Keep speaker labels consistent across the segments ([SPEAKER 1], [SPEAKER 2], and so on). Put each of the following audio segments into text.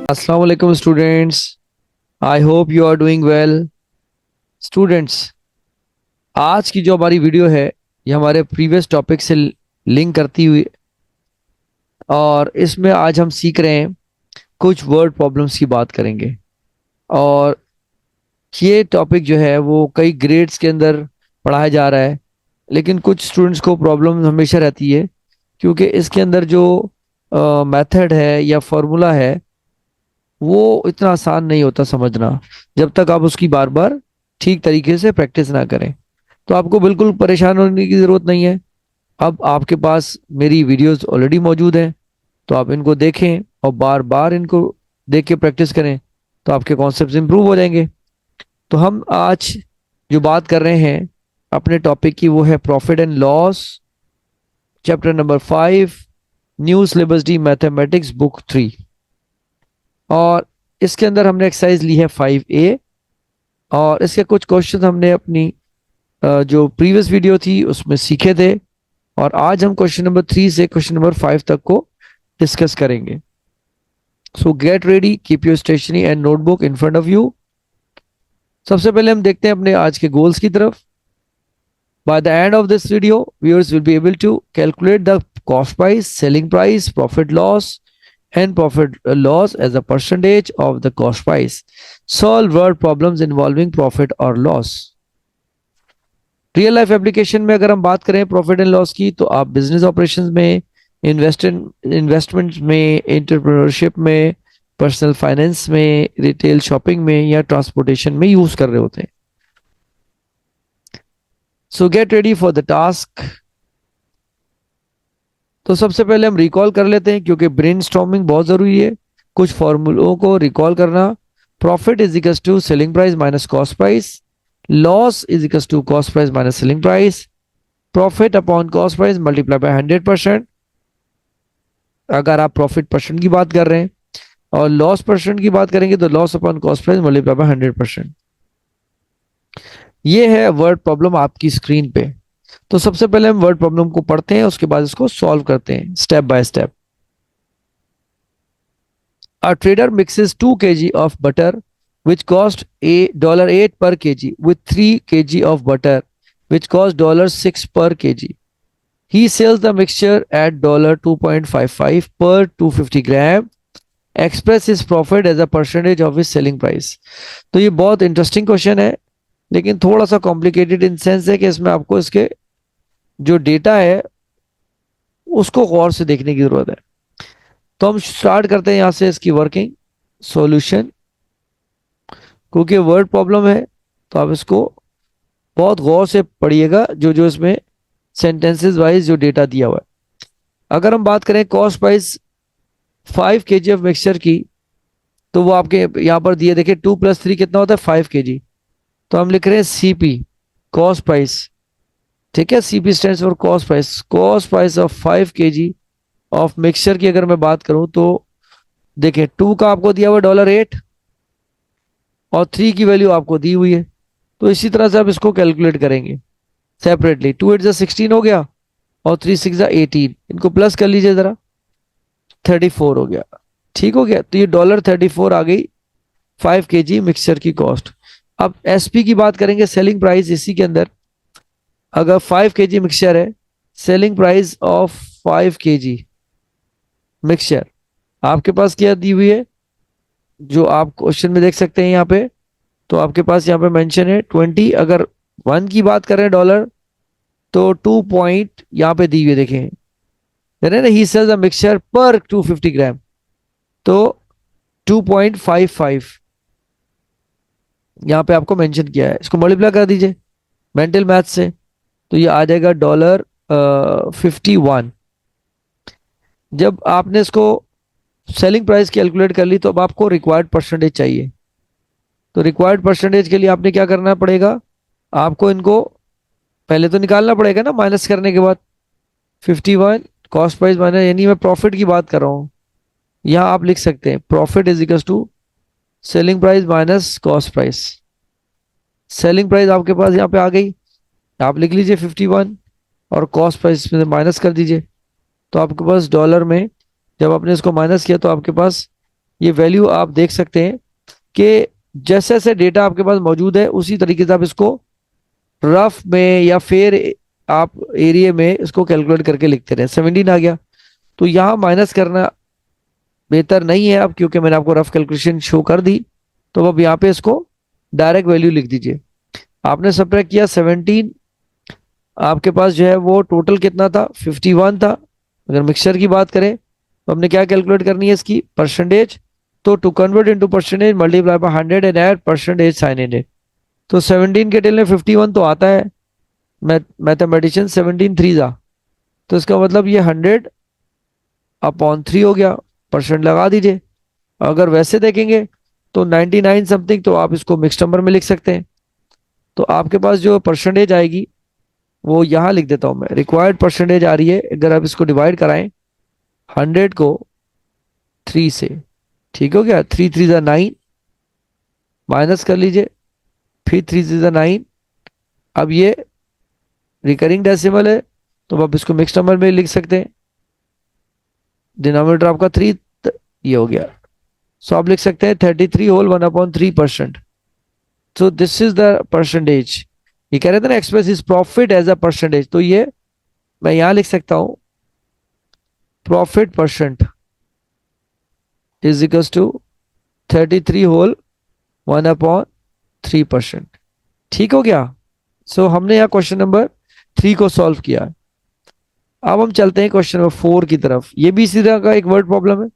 [SPEAKER 1] अस्सलाम वालेकुम students. I hope you are doing well. Students, आज की जो हमारी वीडियो है ये हमारे प्रीवियस टॉपिक से लिंक करती हुई, और इसमें आज हम सीख रहे हैं, कुछ वर्ड प्रॉब्लम्स की बात करेंगे। और ये टॉपिक जो है वो कई ग्रेड्स के अंदर पढ़ाया जा रहा है, लेकिन कुछ स्टूडेंट्स को प्रॉब्लम हमेशा रहती है, क्योंकि इसके अंदर जो मेथड है या फॉर्मूला है वो इतना आसान नहीं होता समझना, जब तक आप उसकी बार बार ठीक तरीके से प्रैक्टिस ना करें। तो आपको बिल्कुल परेशान होने की ज़रूरत नहीं है। अब आपके पास मेरी वीडियोस ऑलरेडी मौजूद हैं, तो आप इनको देखें और बार बार इनको देख के प्रैक्टिस करें, तो आपके कॉन्सेप्ट्स इंप्रूव हो जाएंगे। तो हम आज जो बात कर रहे हैं अपने टॉपिक की, वो है profit and loss, chapter number 5, new syllabus D mathematics book 3। और इसके अंदर हमने एक्सरसाइज ली है 5A, और इसके कुछ क्वेश्चन हमने अपनी जो प्रीवियस वीडियो थी उसमें सीखे थे, और आज हम क्वेश्चन नंबर 3 से क्वेश्चन नंबर 5 तक को डिस्कस करेंगे। So get ready, keep your stationery and notebook in front of you. सबसे पहले हम देखते हैं अपने आज के गोल्स की तरफ। By the end of this video, viewers will be able to calculate the cost price, selling price, profit loss, and profit loss as a percentage of the cost price. Solve word problems involving profit or loss. Real life application में अगर हम बात करें profit and loss की, तो आप business operations में, investment में, एंटरप्रेन्योरशिप में, पर्सनल फाइनेंस में, रिटेल शॉपिंग में या ट्रांसपोर्टेशन में यूज कर रहे होते हैं। सो get ready for the task. तो सबसे पहले हम रिकॉल कर लेते हैं, क्योंकि ब्रेनस्टॉर्मिंग बहुत जरूरी है, कुछ फॉर्मूलों को रिकॉल करना। Profit is equal to selling price minus cost price, loss is equal to cost price minus selling price, profit upon cost price multiply by 100%, अगर आप प्रॉफिट परसेंट की बात कर रहे हैं, और लॉस परसेंट की बात करेंगे तो loss upon cost price multiply by 100%। ये है वर्ड प्रॉब्लम आपकी स्क्रीन पे। तो सबसे पहले हम वर्ड प्रॉब्लम को पढ़ते हैं, उसके बाद इसको सॉल्व करते हैं step by step. A trader mixes 2 kg of butter, which cost $8 per kg, with 3 kg of butter, which cost $6 per kg. He sells the mixture at $2.55 per 250 gram. Express his profit as a percentage of his selling price. तो ये बहुत interesting question है, लेकिन थोड़ा सा complicated in sense है कि इसमें आपको इसके जो डेटा है उसको गौर से देखने की जरूरत है। तो हम स्टार्ट करते हैं यहाँ से इसकी वर्किंग सॉल्यूशन। क्योंकि वर्ड प्रॉब्लम है, तो आप इसको बहुत गौर से पढ़िएगा, जो जो इसमें सेंटेंसेस वाइज जो डेटा दिया हुआ है। अगर हम बात करें cost price 5 kg of mixture की, तो वो आपके यहाँ पर दिए, देखिए 2 + 3 कितना होता है 5 kg। तो हम लिख रहे हैं सीपी, कॉस्ट प्राइस। ठीक है, CP stands for cost price of 5 kg of mixture की अगर मैं बात करूं, तो देखिए 2 का आपको दिया हुआ $8, और 3 की वैल्यू आपको दी हुई है। तो इसी तरह से आप इसको कैलकुलेट करेंगे सेपरेटली। 2 8 16 हो गया, और 3 6 18, इनको प्लस कर लीजिए जरा, 34 हो गया। ठीक हो गया, तो ये $34 आ गई 5 kg मिक्सचर की कॉस्ट। अब एसपी की बात करेंगे, सेलिंग प्राइस। इसी के अंदर अगर 5 kg मिक्सचर है, selling price of 5 kg mixture आपके पास क्या दी हुई है, जो आप क्वेश्चन में देख सकते हैं यहाँ पे। तो आपके पास यहाँ पे मेंशन है 20। अगर 1 की बात करें डॉलर, तो 2 पॉइंट यहाँ पे दी हुई है, देखें ना, ही सेल्स अ मिक्सचर पर 250 ग्राम, तो 2.55 यहाँ पे आपको मेंशन किया है। इसको मल्टीप्लाई कर दीजिए मेंटल मैथ से, तो ये आ जाएगा $51। जब आपने इसको सेलिंग प्राइस कैलकुलेट कर ली, तो अब आपको रिक्वायर्ड परसेंटेज चाहिए। तो रिक्वायर्ड परसेंटेज के लिए आपने क्या करना पड़ेगा, आपको इनको पहले तो निकालना पड़ेगा ना, माइनस करने के बाद 51 कॉस्ट प्राइस माइनस, यानी मैं प्रॉफिट की बात कर रहा हूँ। यहाँ आप लिख सकते हैं profit is equal to selling price minus cost price. Selling price आपके पास यहाँ पे आ गई, आप लिख लीजिए 51, और कॉस्ट प्राइस में माइनस कर दीजिए। तो आपके पास डॉलर में जब आपने इसको माइनस किया, तो आपके पास ये वैल्यू आप देख सकते हैं कि जैसे जैसे डेटा आपके पास मौजूद है उसी तरीके से आप इसको रफ में या फिर आप एरिया में इसको कैलकुलेट करके लिखते रहे। 17 आ गया, तो यहाँ माइनस करना बेहतर नहीं है अब, क्योंकि मैंने आपको रफ कैलकुलेशन शो कर दी। तो अब यहाँ पे इसको डायरेक्ट वैल्यू लिख दीजिए। आपने सब्ट्रैक्ट किया 17, आपके पास जो है वो टोटल कितना था, 51 था। अगर मिक्सचर की बात करें तो हमने क्या कैलकुलेट करनी है इसकी परसेंटेज। तो to convert into percentage multiply by 100 and add percentage sign in it. तो 17 के टेल में 51 तो आता है, मैथमेटिशियन 17 थ्री जा, तो इसका मतलब ये 100 अपॉन 3 हो गया, परसेंट लगा दीजिए। अगर वैसे देखेंगे तो 99 समथिंग, तो आप इसको मिक्स नंबर में लिख सकते हैं। तो आपके पास जो परसेंटेज आएगी वो यहाँ लिख देता हूं मैं, रिक्वायर्ड परसेंटेज आ रही है। अगर आप इसको डिवाइड कराएं 100 को 3 से, ठीक हो गया, 3 3 जा 9, माइनस कर लीजिए, फिर 3 3 जा 9। अब ये रिकरिंग डेसिमल है तो आप इसको मिक्स नंबर में लिख सकते हैं। डिनोमिनेटर आपका 3, ये हो गया। सो आप लिख सकते हैं 33 whole 1/3%। So this is the percentage. ये कह रहे थे ना express is profit as a percentage, तो ये मैं यहां लिख सकता हूं, profit percent is equals to 33 whole 1/3%। ठीक हो गया। सो हमने यहाँ क्वेश्चन नंबर 3 को सॉल्व किया। अब हम चलते हैं क्वेश्चन नंबर 4 की तरफ। ये भी इसी तरह का एक वर्ड प्रॉब्लम है,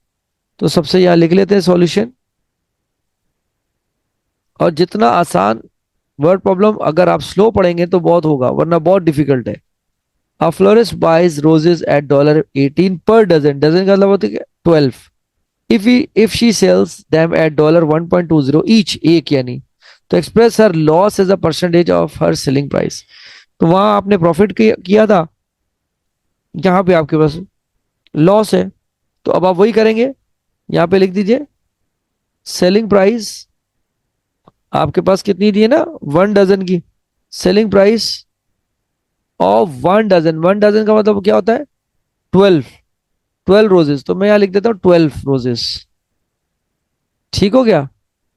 [SPEAKER 1] तो सबसे यहाँ लिख लेते हैं सॉल्यूशन। और जितना आसान वर्ड प्रॉब्लम अगर आप स्लो पढ़ेंगे तो बहुत होगा, वरना बहुत डिफिकल्ट है। A florist buys roses at $18 per dozen. Dozen का मतलब होता है 12. If she sells them at $1.20 each, एक यानी, तो express her loss as a percentage of her selling price. तो वहां आपने प्रॉफिट किया था, यहाँ पे आपके पास लॉस है। तो अब आप वही करेंगे, यहाँ पे लिख दीजिए सेलिंग प्राइस आपके पास कितनी दी है ना, 1 डजन की। Selling price of 1 dozen, 1 dozen का मतलब क्या होता है 12, 12 रोजेस। तो मैं यहां लिख देता हूं 12 रोजेस। ठीक हो गया।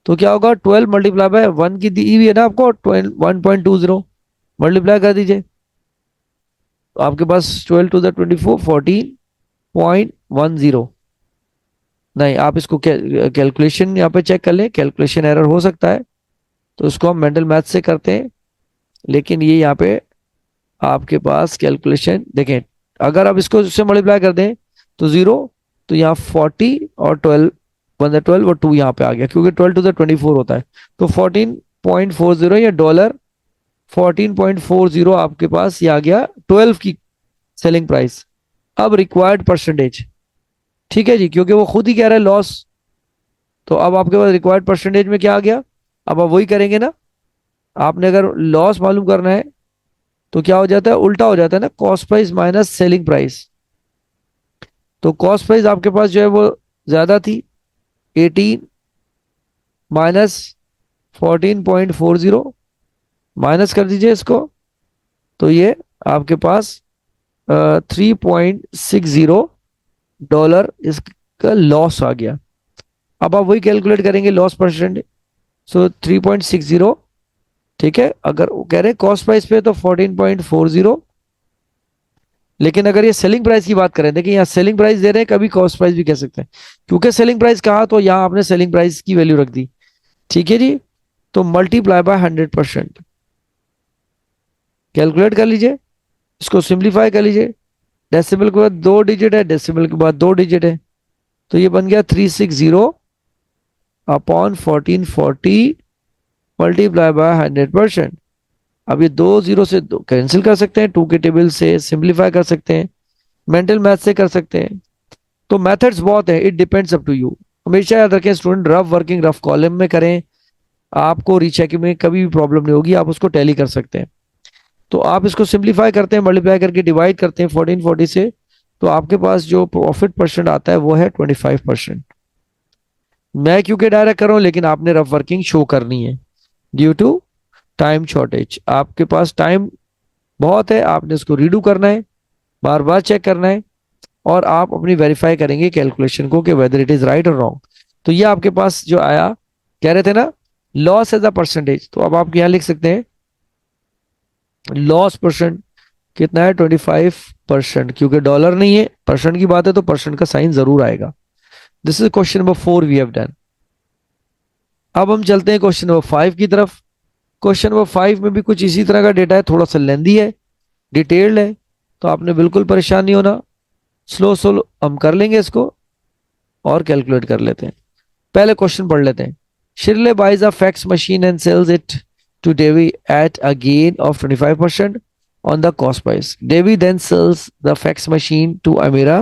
[SPEAKER 1] तो क्या होगा 12 मल्टीप्लाई बाय 1 की दी हुई है ना आपको 1.20, मल्टीप्लाई कर दीजिए। तो आपके पास 12 टू द 24, 14.10। नहीं, आप इसको कैलकुलेशन यहाँ पे चेक कर लें, कैलकुलेशन एरर हो सकता है, तो उसको हम मेंटल मैथ से करते हैं। लेकिन ये यहाँ पे आपके पास कैलकुलेशन देखें, अगर आप इसको उससे मल्टीप्लाई कर दें तो 0, तो यहाँ 40 और 12, 1/12 और 2 यहाँ पे आ गया, क्योंकि 12 टू द 24 होता है। तो 14.40 या $14.40 आपके पास ये आ गया 12 की सेलिंग प्राइस। अब रिक्वायर्ड परसेंटेज, ठीक है जी, क्योंकि वो खुद ही कह रहा है लॉस, तो अब आपके पास रिक्वायर्ड परसेंटेज में क्या आ गया। अब आप वही करेंगे ना, आपने अगर लॉस मालूम करना है तो क्या हो जाता है, उल्टा हो जाता है ना, cost price minus selling price. तो कॉस्ट प्राइस आपके पास जो है वो ज्यादा थी, 18 माइनस 14.40, माइनस कर दीजिए इसको, तो ये आपके पास $3.60 इसका लॉस आ गया। अब आप वही कैलकुलेट करेंगे लॉस परसेंट। सो 3.60, ठीक है। अगर वो कह रहे हैं कॉस्ट प्राइस पे तो 14.40, लेकिन अगर ये सेलिंग प्राइस की बात करें, देखिए यहाँ सेलिंग प्राइस दे रहे हैं, कभी कॉस्ट प्राइस भी कह सकते हैं, क्योंकि सेलिंग प्राइस कहा तो यहाँ आपने सेलिंग प्राइस की वैल्यू रख दी। ठीक है जी। तो मल्टीप्लाई बाय 100%, कैलकुलेट कर लीजिए, इसको सिंप्लीफाई कर लीजिए। डेसिमल के बाद 2 डिजिट है, डेसिमल के बाद 2 डिजिट है, तो ये बन गया 360 अपॉन 1440 मल्टीप्लाई बाय 100%। अब ये 2 0 से 2 कैंसिल कर सकते हैं, 2 के टेबल से सिंप्लीफाई कर सकते हैं, मेंटल मैथ से कर सकते हैं। तो मेथड्स बहुत है, it depends up to you. हमेशा याद रखें student, rough working rough column में करें, आपको रीचेक में कभी भी प्रॉब्लम नहीं होगी, आप उसको टैली कर सकते हैं। तो आप इसको सिंप्लीफाई करते हैं, मल्टीप्लाई करके डिवाइड करते हैं 1440 से, तो आपके पास जो प्रॉफिट परसेंट आता है वो है 25%। मैं क्योंकि डायरेक्ट कर रहा हूं, लेकिन आपने रफ वर्किंग शो करनी है ड्यू टू टाइम शॉर्टेज। आपके पास टाइम बहुत है, आपने इसको रीडू करना है, बार बार चेक करना है, और आप अपनी वेरीफाई करेंगे कैलकुलेशन को कि वेदर इट इज राइट और रॉन्ग। तो ये आपके पास जो आया, कह रहे थे ना लॉस एज अ परसेंटेज, तो अब आप यहां लिख सकते हैं लॉस परसेंट कितना है 25%, क्योंकि डॉलर नहीं है, परसेंट की बात है तो परसेंट का साइन जरूर आएगा। This is question number 4 we have done. अब हम चलते हैं क्वेश्चन नंबर 5 की तरफ। क्वेश्चन नंबर 5 में भी कुछ इसी तरह का डेटा है, थोड़ा सा लेंदी है, डिटेल्ड है, तो आपने बिल्कुल परेशान नहीं होना। स्लो स्लो हम कर लेंगे इसको और कैलकुलेट कर लेते हैं। पहले क्वेश्चन पढ़ लेते हैं। Shirley buys a fax machine and sells it to Davy at a gain of 25% on the cost price. Devi then sells the fax machine to Amira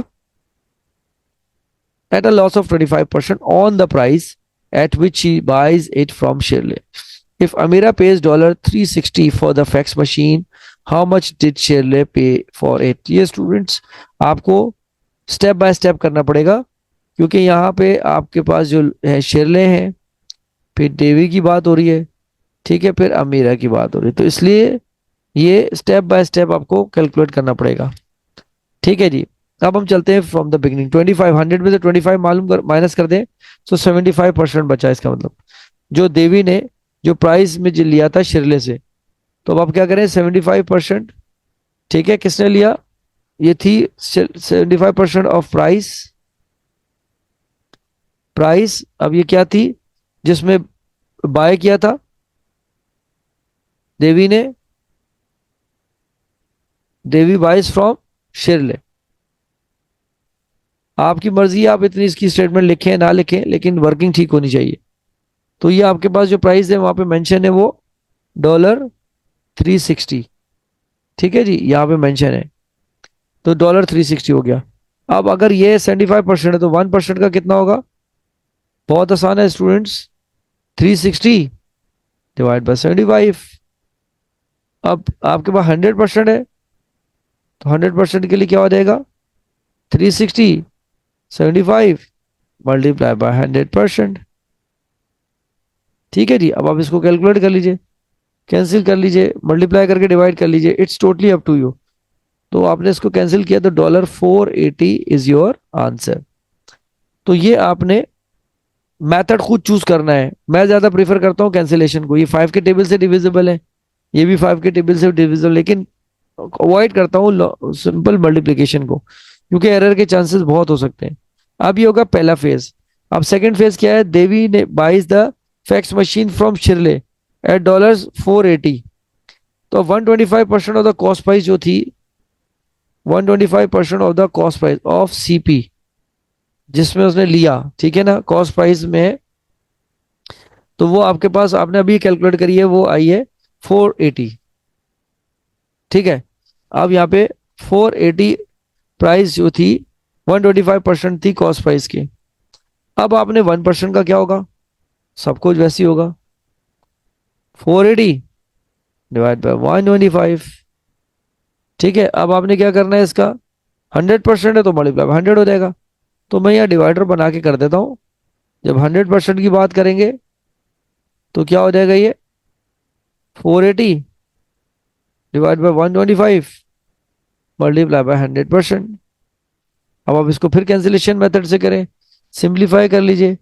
[SPEAKER 1] at a loss of 25% on the price at which she buys it from Shirley. If Amira pays $360 for the fax machine, how much did Shirley pay for it? ये students आपको step by step करना पड़ेगा, क्योंकि यहाँ पे आपके पास जो है शिरले हैं, फिर देवी की बात हो रही है, ठीक है, फिर अमीरा की बात हो रही है, तो इसलिए ये स्टेप बाय स्टेप आपको कैलकुलेट करना पड़ेगा। ठीक है जी। अब हम चलते हैं फ्रॉम द बिगिनिंग। 2500 में से 25 मालूम कर माइनस कर दें तो 75% बचा। इसका मतलब जो देवी ने जो प्राइस में जो लिया था शिरले से, तो अब आप क्या करें 75%, ठीक है, किसने लिया, ये थी 75% ऑफ प्राइस। प्राइस अब ये क्या थी जिसमें बाय किया था देवी ने, देवी बाइज फ्रॉम शिरले। आपकी मर्जी है, आप इतनी इसकी स्टेटमेंट लिखें ना लिखें, लेकिन वर्किंग ठीक होनी चाहिए। तो ये आपके पास जो प्राइस है वहां पे मेंशन है वो $360, ठीक है जी, यहाँ पे मेंशन है, तो $360 हो गया। अब अगर ये 75% है तो 1% का कितना होगा, बहुत आसान है स्टूडेंट्स, 360 डिवाइड बाई 75। अब आपके पास 100% है, तो 100% के लिए क्या हो जाएगा, 360 75 मल्टीप्लाई बाय 100%। ठीक है जी। अब आप इसको कैलकुलेट कर लीजिए, कैंसिल कर लीजिए, मल्टीप्लाई करके डिवाइड कर लीजिए, it's totally up to you. तो आपने इसको कैंसिल किया तो $480 इज योर आंसर। तो ये आपने मेथड खुद चूज करना है। मैं ज्यादा प्रीफर करता हूँ कैंसिलेशन को, ये 5 के टेबल से डिविजिबल है, ये भी 5 के टेबल से डिविजिबल, लेकिन अवॉइड करता हूँ सिंपल मल्टीप्लीकेशन को, क्योंकि एरर के चांसेस बहुत हो सकते हैं। अब ये होगा पहला फेज। अब सेकंड फेज क्या है, देवी ने buys the fax machine from Shirley at $480। तो 125% ऑफ द कॉस्ट प्राइस जो थी, 125% of the cost price of CP जिसमें उसने लिया, ठीक है ना, कॉस्ट प्राइस में, तो वो आपके पास आपने अभी कैलकुलेट करी है, वो आई है 480। ठीक है। अब यहाँ पे 480 प्राइस जो थी 125% थी कॉस्ट प्राइस की। अब आपने 1% का क्या होगा, सब कुछ वैसे ही होगा, 480 डिवाइड बाय 125। ठीक है। अब आपने क्या करना है, इसका 100% है तो मल्टीप्लाई 100 हो जाएगा। तो मैं यहाँ डिवाइडर बना के कर देता हूँ। जब 100% की बात करेंगे तो क्या हो जाएगा, ये 480 डिवाइड बाय 125 मल्टीप्लाई बाय 100%। अब आप इसको फिर कैंसिलेशन मेथड से करें, सिंप्लीफाई कर लीजिए,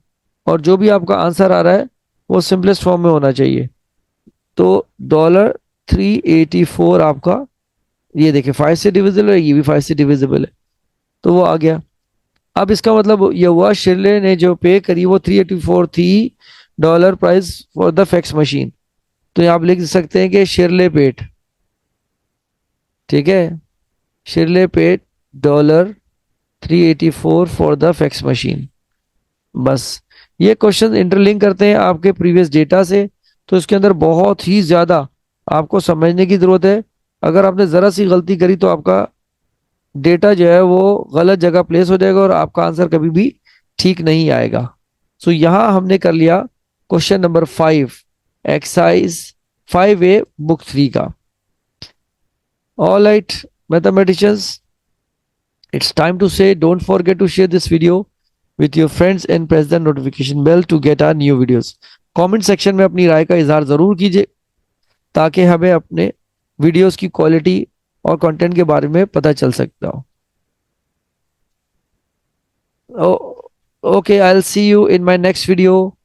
[SPEAKER 1] और जो भी आपका आंसर आ रहा है वो सिंपलेस्ट फॉर्म में होना चाहिए। तो $384 आपका, ये देखिए 5 से डिविजिबल है, ये भी 5 से डिविजिबल है, तो वो आ गया। अब इसका मतलब ये हुआ शिरले ने जो पे करी वो 384 थी dollar price for the fax machine. तो यहाँ आप लिख सकते हैं कि शिरले पेट, ठीक है, शिरले पेट $384 फॉर द फैक्स मशीन। बस ये क्वेश्चन इंटरलिंक करते हैं आपके प्रीवियस डेटा से, तो इसके अंदर बहुत ही ज्यादा आपको समझने की जरूरत है। अगर आपने जरा सी गलती करी तो आपका डेटा जो है वो गलत जगह प्लेस हो जाएगा और आपका आंसर कभी भी ठीक नहीं आएगा। सो यहां हमने कर लिया question number 5, exercise 5A book 3 का। All right mathematicians, it's time to say don't forget to share this video with your friends and press the notification bell to get our new videos. Comment section में अपनी राय का इजहार जरूर कीजिए, ताकि हमें अपने वीडियोस की क्वालिटी और कंटेंट के बारे में पता चल सकता हो। Okay, I'll see you in my next video.